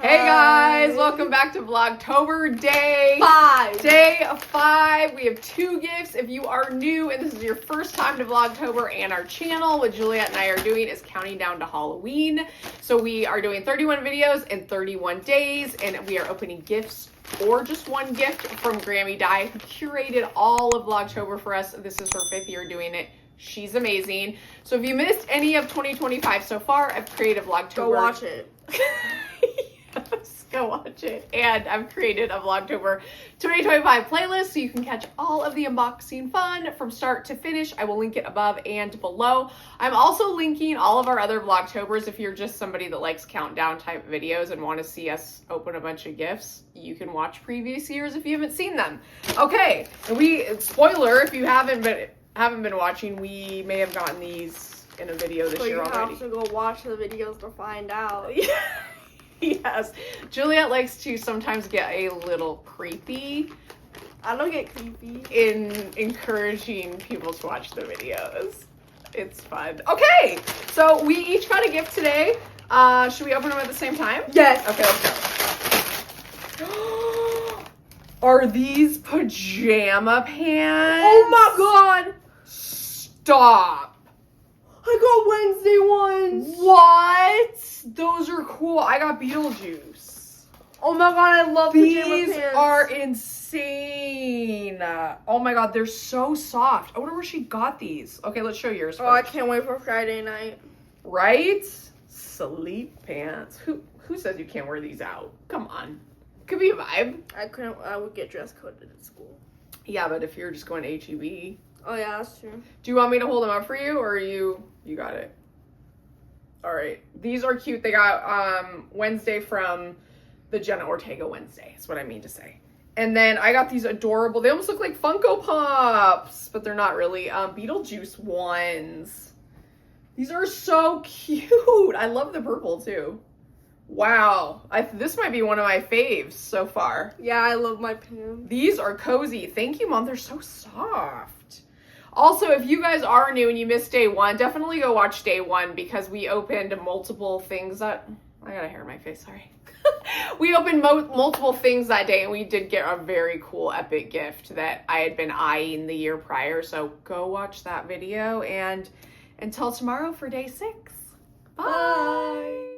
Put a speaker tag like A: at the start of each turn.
A: Hey guys, welcome back to Vlogtober Day
B: 5.
A: Day 5. We have 2 gifts. If you are new and this is your first time to Vlogtober and our channel, what Juliet and I are doing is counting down to Halloween. So we are doing 31 videos in 31 days, and we are opening gifts or just one gift from Grammi Dye, who curated all of Vlogtober for us. This is her 5th year doing it. She's amazing. So if you missed any of 2025 so far, I've created Vlogtober.
B: Go watch it.
A: Yes, go watch it. And I've created a Vlogtober 2025 playlist so you can catch all of the unboxing fun from start to finish. I will link it above and below. I'm also linking all of our other Vlogtobers. If you're just somebody that likes countdown type videos and want to see us open a bunch of gifts, you can watch previous years if you haven't seen them. Okay, and spoiler, if you haven't been watching, we may have gotten these in a video this year already.
B: So you have to go watch the videos to find out.
A: Yes. Juliet likes to sometimes get a little creepy.
B: I don't get creepy.
A: In encouraging people to watch the videos. It's fun. Okay, so we each got a gift today. Should we open them at the same time?
B: Yes.
A: Okay, let's go. Are these pajama pants?
B: Oh my god!
A: Stop.
B: I got Wednesday ones.
A: What? Those are cool. I got Beetlejuice.
B: Oh my god, I love pajama
A: These
B: pants.
A: are insane. Oh my god, they're so soft. I wonder where she got these. Okay, let's show yours first.
B: Oh, I can't wait for Friday night.
A: Right? Sleep pants. Who says you can't wear these out? Come on. Could be a vibe.
B: I would get dress coded at school.
A: Yeah, but if you're just going to HEB.
B: Oh yeah, that's true.
A: Do you want me to hold them up for you, or you got it? All right. These are cute. They got Wednesday from the Jenna Ortega Wednesday, is what I mean to say. And then I got these adorable, they almost look like Funko Pops, but they're not really. Beetlejuice ones. These are so cute. I love the purple too. Wow. This might be one of my faves so far.
B: Yeah, I love my pants.
A: These are cozy. Thank you, Mom. They're so soft. Also, if you guys are new and you missed day 1, definitely go watch day 1 because we opened multiple things that... I got a hair in my face, sorry. We opened multiple things that day, and we did get a very cool epic gift that I had been eyeing the year prior. So go watch that video, and until tomorrow for day 6. Bye.